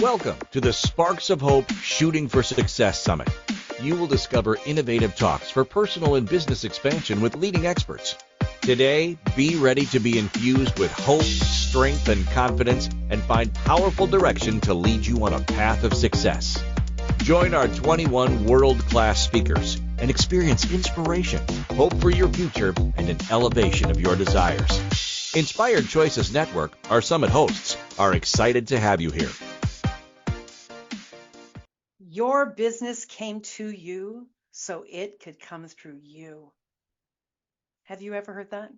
Welcome to the Sparks of Hope Shooting for Success Summit. You will discover innovative talks for personal and business expansion with leading experts. Today, be ready to be infused with hope, strength, and confidence, and find powerful direction to lead you on a path of success. Join our 21 world-class speakers and experience inspiration, hope for your future, and an elevation of your desires. Inspired Choices Network, our summit hosts, are excited to have you here. Your business came to you so it could come through you. Have you ever heard that?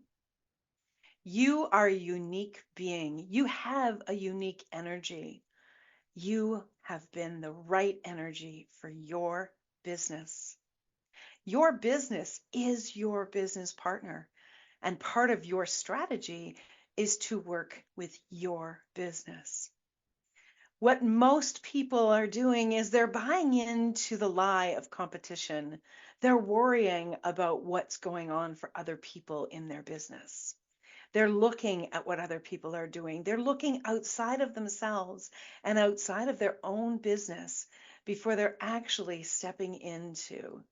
You are a unique being. You have a unique energy. You have been the right energy for your business. Your business is your business partner, and part of your strategy is to work with your business. What most people are doing is they're buying into the lie of competition. They're worrying about what's going on for other people in their business. They're looking at what other people are doing. They're looking outside of themselves and outside of their own business before they're actually stepping into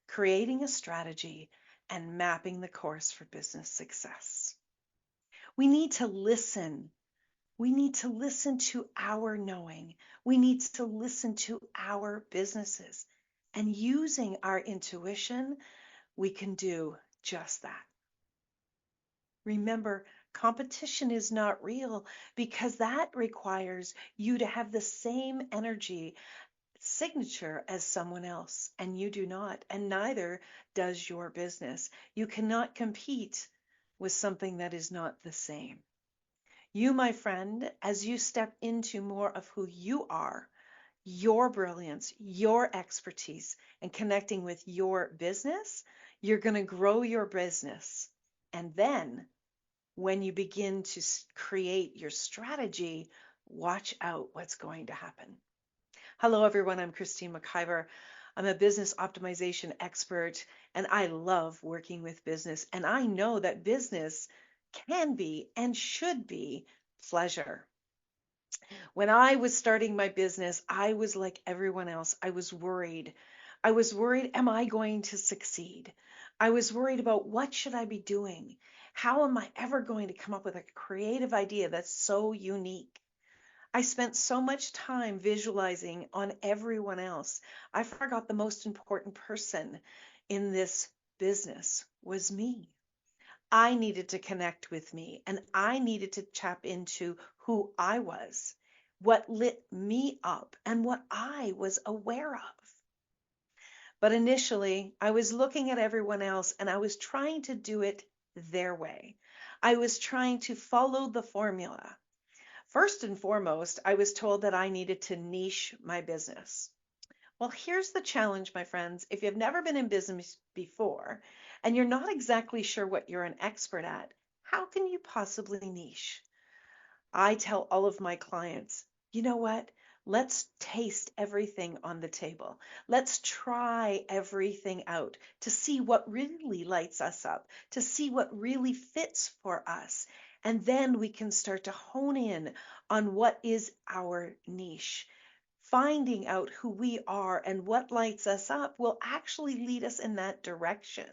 creating a strategy and mapping the course for business success. We need to listen. We need to listen to our knowing. We need to listen to our businesses. And using our intuition, we can do just that. Remember, competition is not real because that requires you to have the same energy signature as someone else, and you do not, and neither does your business. You cannot compete with something that is not the same. You, my friend, as you step into more of who you are, your brilliance, your expertise, and connecting with your business, you're going to grow your business. And then when you begin to create your strategy, watch out what's going to happen. Hello, everyone. I'm Christine McIver. I'm a business optimization expert, and I love working with business. And I know that business can be and should be pleasure. When I was starting my business, I was like everyone else. I was worried. Am I going to succeed? I was worried about what should I be doing? How am I ever going to come up with a creative idea that's so unique? I spent so much time visualizing on everyone else. I forgot the most important person in this business was me. I needed to connect with me, and I needed to tap into who I was, what lit me up, and what I was aware of. But initially, I was looking at everyone else, and I was trying to do it their way. I was trying to follow the formula. First and foremost, I was told that I needed to niche my business. Well, here's the challenge, my friends. If you've never been in business before and you're not exactly sure what you're an expert at, how can you possibly niche? I tell all of my clients, you know what? Let's taste everything on the table. Let's try everything out to see what really lights us up, to see what really fits for us. And then we can start to hone in on what is our niche. Finding out who we are and what lights us up will actually lead us in that direction.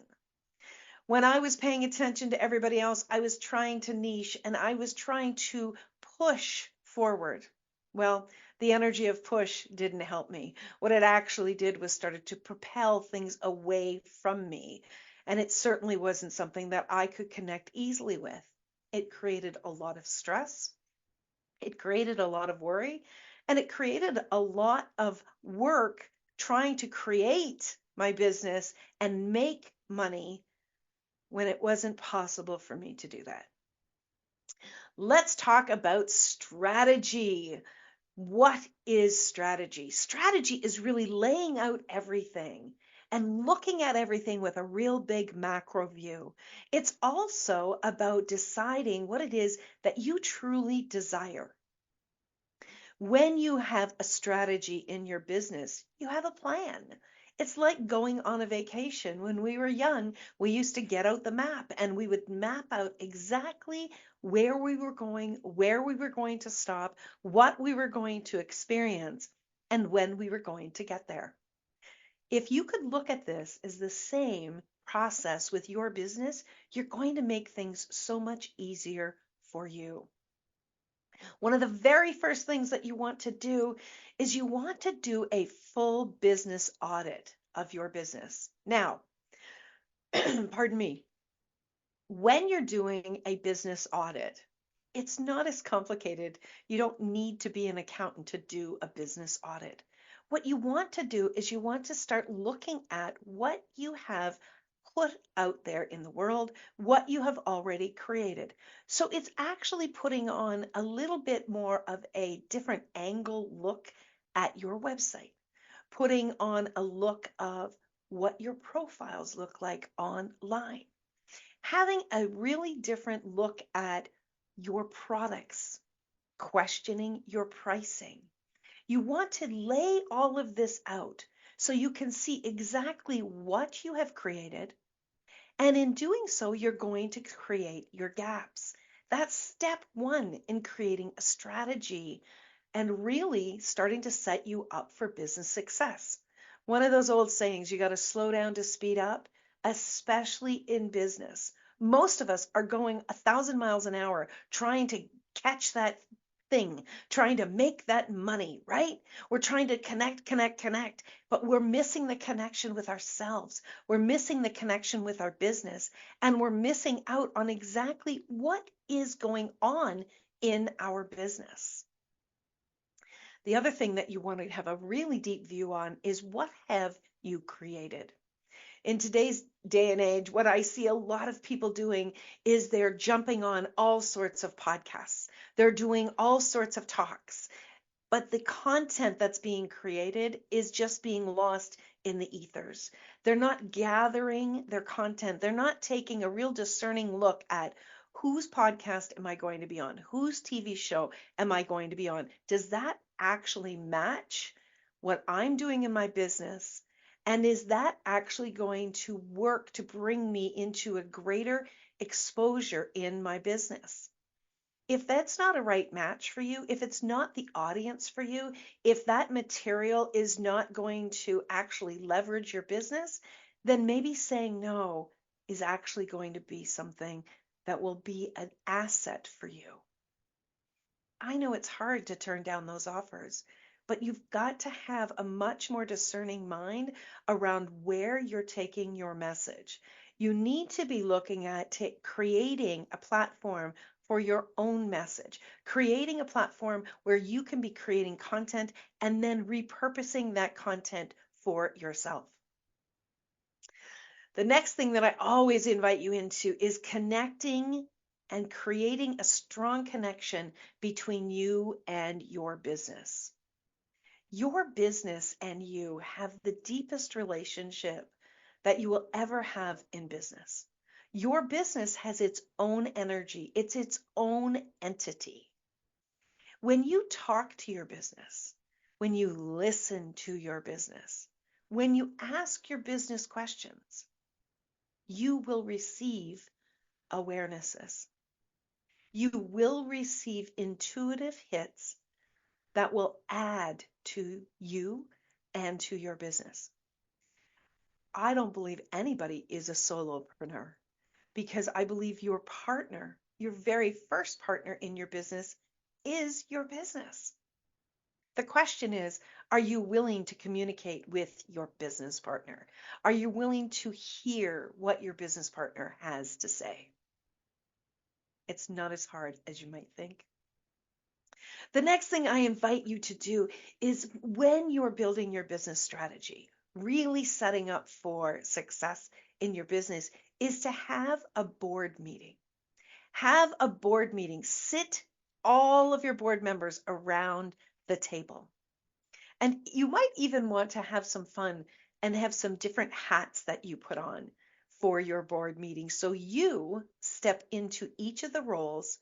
When I was paying attention to everybody else, I was trying to niche and I was trying to push forward. Well, the energy of push didn't help me. What it actually did was started to propel things away from me. And it certainly wasn't something that I could connect easily with. It created a lot of stress. It created a lot of worry. And it created a lot of work trying to create my business and make money when it wasn't possible for me to do that. Let's talk about strategy. What is strategy? Strategy is really laying out everything and looking at everything with a real big macro view. It's also about deciding what it is that you truly desire. When you have a strategy in your business, you have a plan. It's like going on a vacation. When we were young, we used to get out the map and we would map out exactly where we were going, where we were going to stop, what we were going to experience, and when we were going to get there. If you could look at this as the same process with your business, you're going to make things so much easier for you. One of the very first things that you want to do is you want to do a full business audit of your business. Now, pardon me, when you're doing a business audit, it's not as complicated. You don't need to be an accountant to do a business audit. What you want to do is you want to start looking at what you have put out there in the world, what you have already created. So it's actually putting on a little bit more of a different angle look at your website, putting on a look of what your profiles look like online, having a really different look at your products, questioning your pricing. You want to lay all of this out so you can see exactly what you have created. And in doing so, you're going to create your gaps. That's step one in creating a strategy and really starting to set you up for business success. One of those old sayings, you got to slow down to speed up, especially in business. Most of us are going 1,000 miles an hour trying to catch that thing, trying to make that money, right? We're trying to connect, but we're missing the connection with ourselves. We're missing the connection with our business, and we're missing out on exactly what is going on in our business. The other thing that you want to have a really deep view on is what have you created? In today's day and age, what I see a lot of people doing is they're jumping on all sorts of podcasts. They're doing all sorts of talks, but the content that's being created is just being lost in the ethers. They're not gathering their content. They're not taking a real discerning look at whose podcast am I going to be on? Whose TV show am I going to be on? Does that actually match what I'm doing in my business? And is that actually going to work to bring me into a greater exposure in my business? If that's not a right match for you, if it's not the audience for you, if that material is not going to actually leverage your business, then maybe saying no is actually going to be something that will be an asset for you. I know it's hard to turn down those offers, but you've got to have a much more discerning mind around where you're taking your message. You need to be looking at creating a platform for your own message, creating a platform where you can be creating content and then repurposing that content for yourself. The next thing that I always invite you into is connecting and creating a strong connection between you and your business. Your business and you have the deepest relationship that you will ever have in business. Your business has its own energy, it's its own entity. When you talk to your business, when you listen to your business, when you ask your business questions, you will receive awarenesses. You will receive intuitive hits that will add to you and to your business. I don't believe anybody is a solopreneur because I believe your partner, your very first partner in your business, is your business. The question is, are you willing to communicate with your business partner? Are you willing to hear what your business partner has to say? It's not as hard as you might think. The next thing I invite you to do is when you're building your business strategy, really setting up for success in your business, is to have a board meeting. Have a board meeting. Sit all of your board members around the table. And you might even want to have some fun and have some different hats that you put on for your board meeting. So you step into each of the roles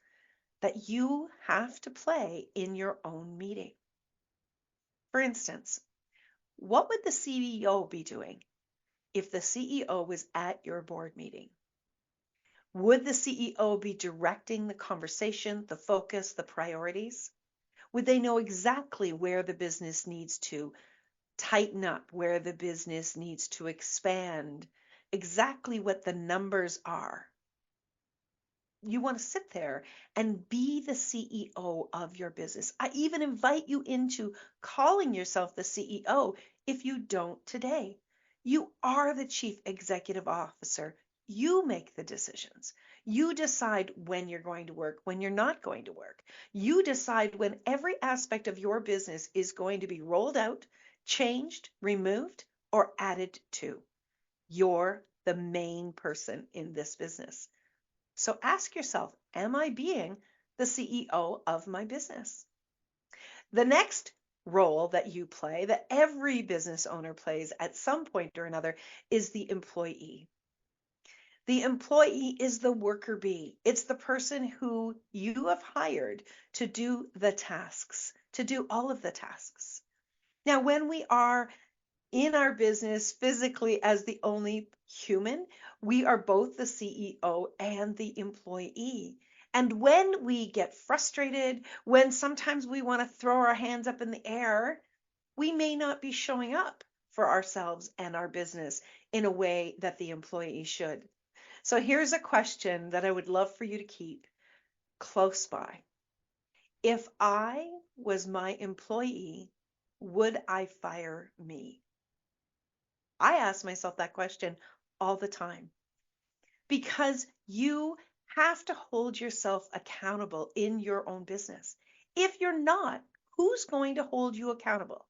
that you have to play in your own meeting. For instance, What would the CEO be doing if the CEO was at your board meeting? Would the CEO be directing the conversation, the focus, the priorities? Would they know exactly where the business needs to tighten up, where the business needs to expand, exactly what the numbers are? You want to sit there and be the CEO of your business. I even invite you into calling yourself the CEO if you don't today. You are the chief executive officer. You make the decisions. You decide when you're going to work, when you're not going to work. You decide when every aspect of your business is going to be rolled out, changed, removed, or added to. You're the main person in this business. So ask yourself, am I being the CEO of my business? The next role that you play, that every business owner plays at some point or another, is the employee. The employee is the worker bee. It's the person who you have hired to do the tasks, to do all of the tasks. Now, when we are in our business physically as the only human, we are both the CEO and the employee. And when we get frustrated, when sometimes we want to throw our hands up in the air, we may not be showing up for ourselves and our business in a way that the employee should. So here's a question that I would love for you to keep close by. If I was my employee, would I fire me? I ask myself that question all the time because you have to hold yourself accountable in your own business. If you're not, who's going to hold you accountable?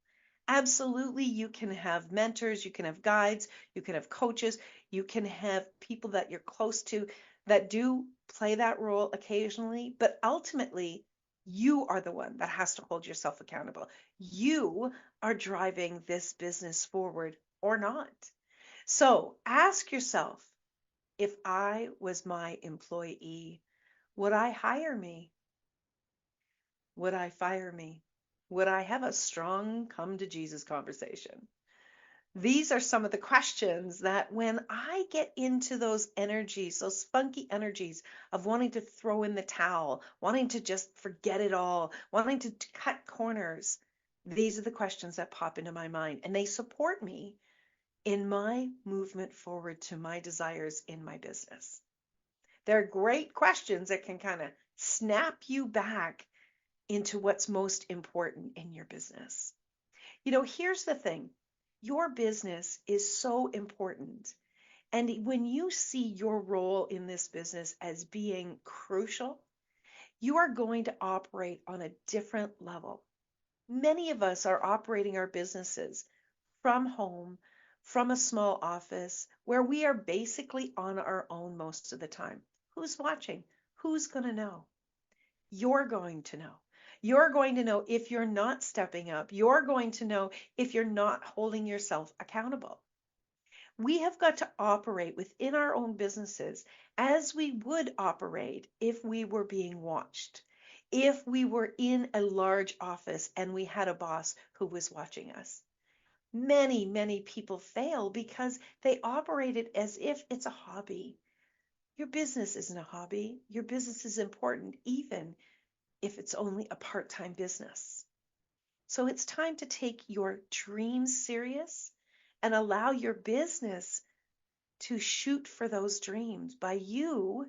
Absolutely, you can have mentors, you can have guides, you can have coaches, you can have people that you're close to that do play that role occasionally, but ultimately, you are the one that has to hold yourself accountable. You are driving this business forward or not. So ask yourself, if I was my employee, would I hire me? Would I fire me? Would I have a strong come to Jesus conversation? These are some of the questions that when I get into those energies, those funky energies of wanting to throw in the towel, wanting to just forget it all, wanting to cut corners, these are the questions that pop into my mind and they support me in my movement forward to my desires in my business. They're great questions that can kind of snap you back into what's most important in your business. Here's the thing. Your business is so important. And when you see your role in this business as being crucial, you are going to operate on a different level. Many of us are operating our businesses from home, from a small office where we are basically on our own most of the time. Who's watching? Who's going to know? You're going to know. You're going to know if you're not stepping up. You're going to know if you're not holding yourself accountable. We have got to operate within our own businesses as we would operate if we were being watched, if we were in a large office and we had a boss who was watching us. Many, many people fail because they operated as if it's a hobby. Your business isn't a hobby. Your business is important, even if it's only a part-time business. So it's time to take your dreams serious and allow your business to shoot for those dreams by you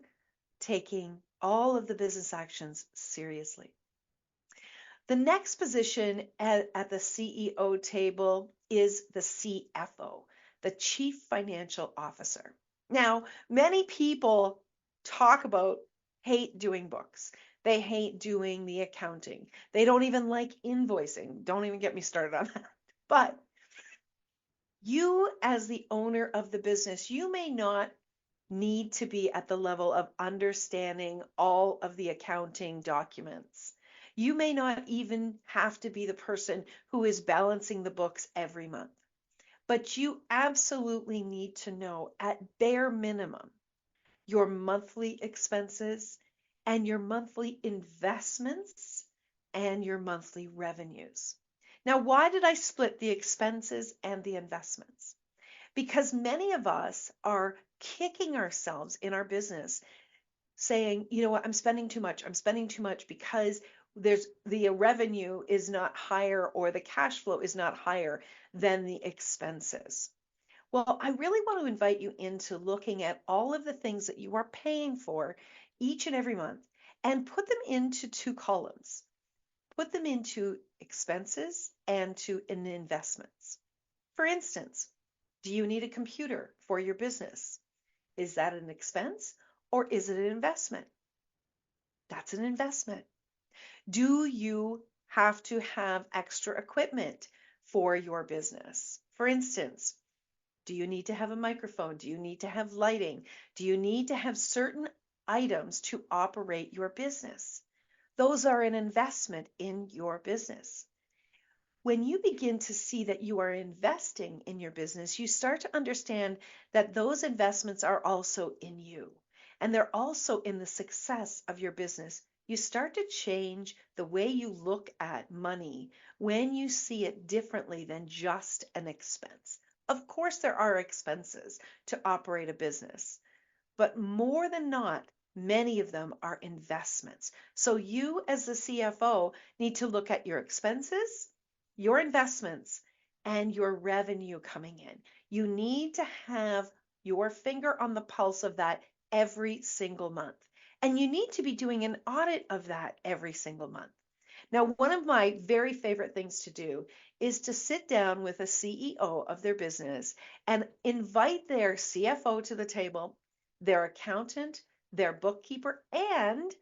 taking all of the business actions seriously. The next position at the CEO table is the CFO, the Chief Financial Officer. Now, many people hate doing books. They hate doing the accounting. They don't even like invoicing. Don't even get me started on that. But you, as the owner of the business, you may not need to be at the level of understanding all of the accounting documents. You may not even have to be the person who is balancing the books every month. But you absolutely need to know, at bare minimum, your monthly expenses and your monthly investments and your monthly revenues. Now, why did I split the expenses and the investments? Because many of us are kicking ourselves in our business saying, you know what, I'm spending too much. I'm spending too much because the revenue is not higher or the cash flow is not higher than the expenses. Well, I really want to invite you into looking at all of the things that you are paying for each and every month and put them into two columns. Put them into expenses and to investments. For instance, do you need a computer for your business? Is that an expense or is it an investment? That's an investment. Do you have to have extra equipment for your business? For instance, do you need to have a microphone? Do you need to have lighting? Do you need to have certain items to operate your business? Those are an investment in your business. When you begin to see that you are investing in your business, you start to understand that those investments are also in you and they're also in the success of your business. You start to change the way you look at money when you see it differently than just an expense. Of course, there are expenses to operate a business, but more than not, many of them are investments. So you as the CFO need to look at your expenses, your investments, and your revenue coming in. You need to have your finger on the pulse of that every single month. And you need to be doing an audit of that every single month. Now, one of my very favorite things to do is to sit down with a CEO of their business and invite their CFO to the table, their accountant, their bookkeeper, and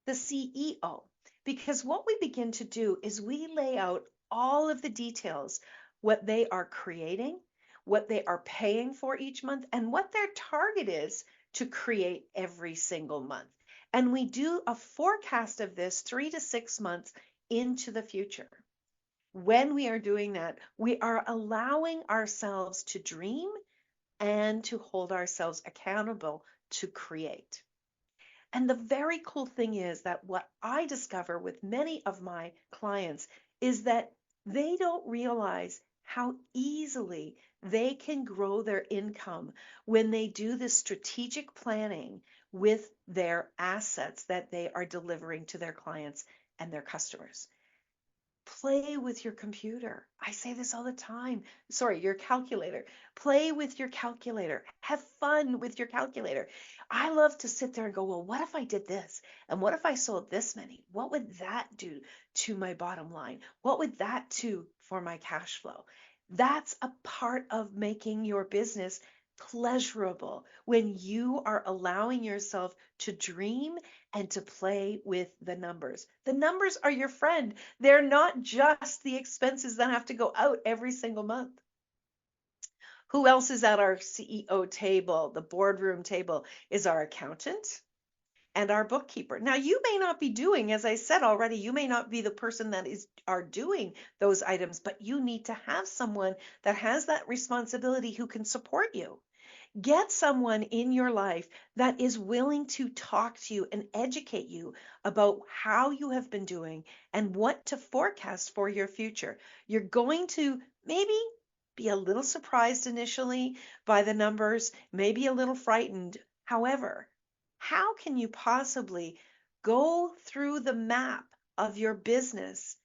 the CEO. Because what we begin to do is we lay out all of the details, what they are creating, what they are paying for each month, and what their target is to create every single month. And we do a forecast of this 3 to 6 months into the future. When we are doing that, we are allowing ourselves to dream and to hold ourselves accountable to create. And the very cool thing is that what I discover with many of my clients is that they don't realize how easily they can grow their income when they do this strategic planning with their assets that they are delivering to their clients and their customers. Play with your computer. I say this all the time. Sorry, your calculator. Play with your calculator. Have fun with your calculator. I love to sit there and go, well, what if I did this? And what if I sold this many? What would that do to my bottom line? What would that do for my cash flow? That's a part of making your business pleasurable when you are allowing yourself to dream and to play with the numbers. The numbers are your friend. They're not just the expenses that have to go out every single month. Who else is at our CEO table? The boardroom table is our accountant and our bookkeeper. Now, you may not be doing, as I said already, you may not be the person that are doing those items, but you need to have someone that has that responsibility who can support you. Get someone in your life that is willing to talk to you and educate you about how you have been doing and what to forecast for your future. You're going to maybe be a little surprised initially by the numbers, maybe a little frightened. However, how can you possibly go through the map of your business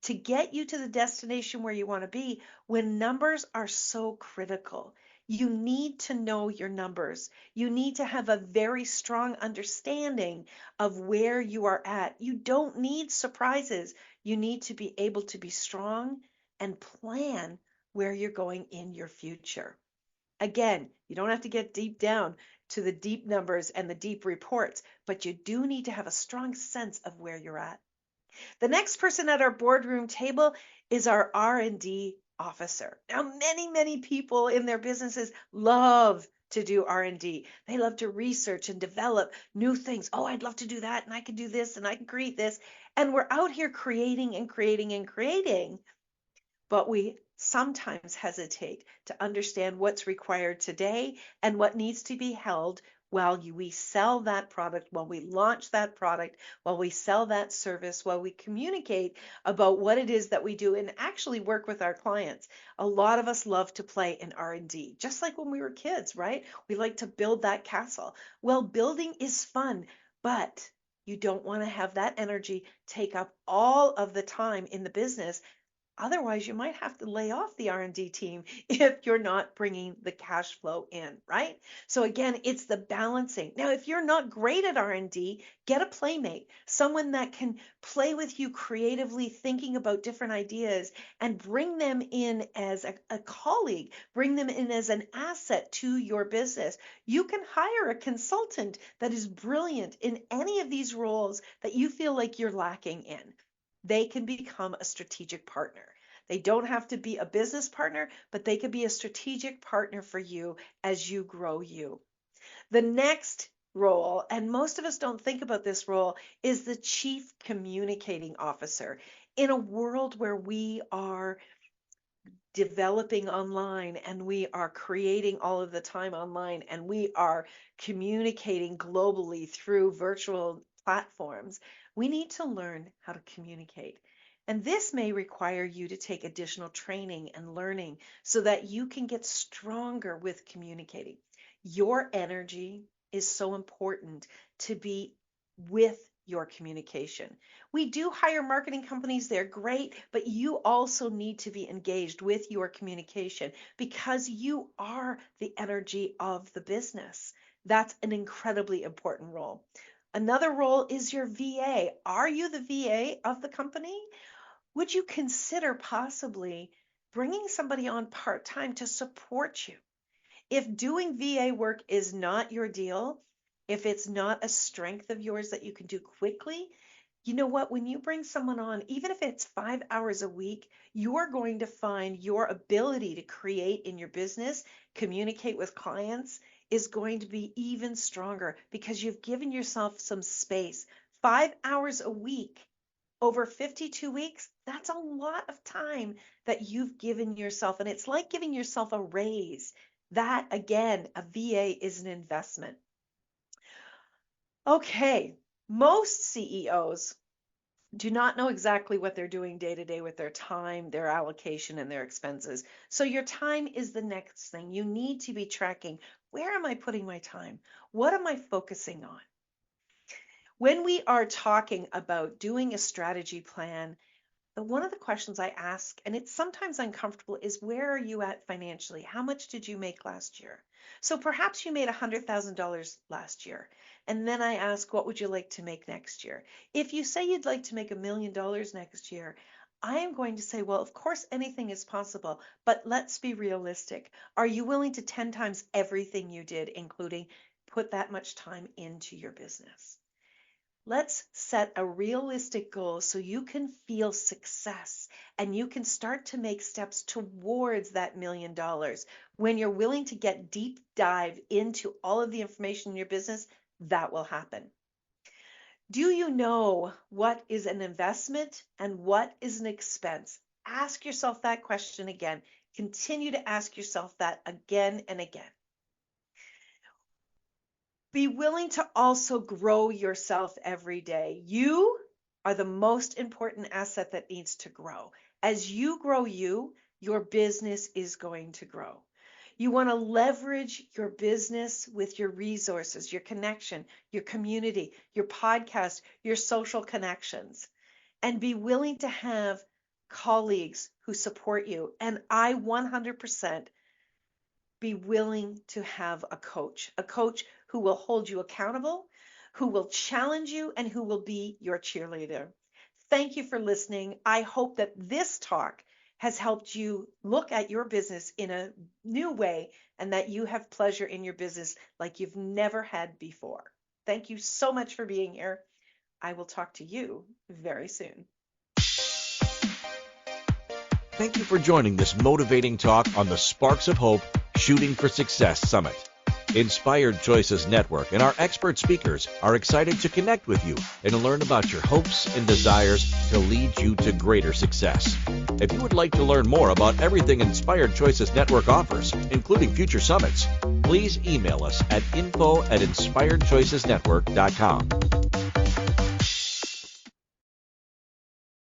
to get you to the destination where you want to be when numbers are so critical? You need to know your numbers. You need to have a very strong understanding of where you are at. You don't need surprises. You need to be able to be strong and plan where you're going in your future. Again, you don't have to get deep down to the deep numbers and the deep reports, but you do need to have a strong sense of where you're at. The next person at our boardroom table is our R&D officer. Now, many people in their businesses love to do R&D. They love to research and develop new things. Oh, I'd love to do that, and I can do this, and I can create this. And we're out here creating and creating and creating, but we sometimes hesitate to understand what's required today and what needs to be held while we sell that product, while we launch that product, while we sell that service, while we communicate about what it is that we do and actually work with our clients. A lot of us love to play in R&D, just like when we were kids, right? We like to build that castle. Well, building is fun, but you don't want to have that energy take up all of the time in the business. Otherwise, you might have to lay off the R&D team if you're not bringing the cash flow in, right? So again, it's the balancing. Now, if you're not great at R&D, get a playmate, someone that can play with you creatively, thinking about different ideas, and bring them in as a colleague, bring them in as an asset to your business. You can hire a consultant that is brilliant in any of these roles that you feel like you're lacking in. They can become a strategic partner. They don't have to be a business partner, but they could be a strategic partner for you as you grow you. The next role, and most of us don't think about this role, is the chief communicating officer. In a world where we are developing online and we are creating all of the time online and we are communicating globally through virtual platforms, we need to learn how to communicate. And this may require you to take additional training and learning so that you can get stronger with communicating. Your energy is so important to be with your communication. We do hire marketing companies, they're great, but you also need to be engaged with your communication because you are the energy of the business. That's an incredibly important role. Another role is your VA. Are you the VA of the company? Would you consider possibly bringing somebody on part-time to support you? If doing VA work is not your deal, if it's not a strength of yours that you can do quickly, you know what? When you bring someone on, even if it's 5 hours a week, you're going to find your ability to create in your business, communicate with clients, is going to be even stronger because you've given yourself some space. 5 hours a week over 52 weeks, that's a lot of time that you've given yourself. And it's like giving yourself a raise. That, again, a VA is an investment. Okay, most CEOs do not know exactly what they're doing day to day with their time, their allocation, and their expenses. So your time is the next thing. You need to be tracking, where am I putting my time? What am I focusing on? When we are talking about doing a strategy plan, one of the questions I ask, and it's sometimes uncomfortable, is where are you at financially? How much did you make last year? So perhaps you made $100,000 last year. And then I ask, what would you like to make next year? If you say you'd like to make $1 million next year, I am going to say, well, of course, anything is possible, but let's be realistic. Are you willing to 10 times everything you did, including put that much time into your business? Let's set a realistic goal so you can feel success and you can start to make steps towards that $1 million. When you're willing to get deep dive into all of the information in your business, that will happen. Do you know what is an investment and what is an expense? Ask yourself that question again. Continue to ask yourself that again and again. Be willing to also grow yourself every day. You are the most important asset that needs to grow. As you grow you, your business is going to grow. You want to leverage your business with your resources, your connection, your community, your podcast, your social connections, and be willing to have colleagues who support you. And I 100% be willing to have a coach who will hold you accountable, who will challenge you, and who will be your cheerleader. Thank you for listening. I hope that this talk has helped you look at your business in a new way and that you have pleasure in your business like you've never had before. Thank you so much for being here. I will talk to you very soon. Thank you for joining this motivating talk on the Sparks of Hope Shooting for Success Summit. Inspired Choices Network and our expert speakers are excited to connect with you and learn about your hopes and desires to lead you to greater success. If you would like to learn more about everything Inspired Choices Network offers, including future summits, please email us at info@inspiredchoicesnetwork.com.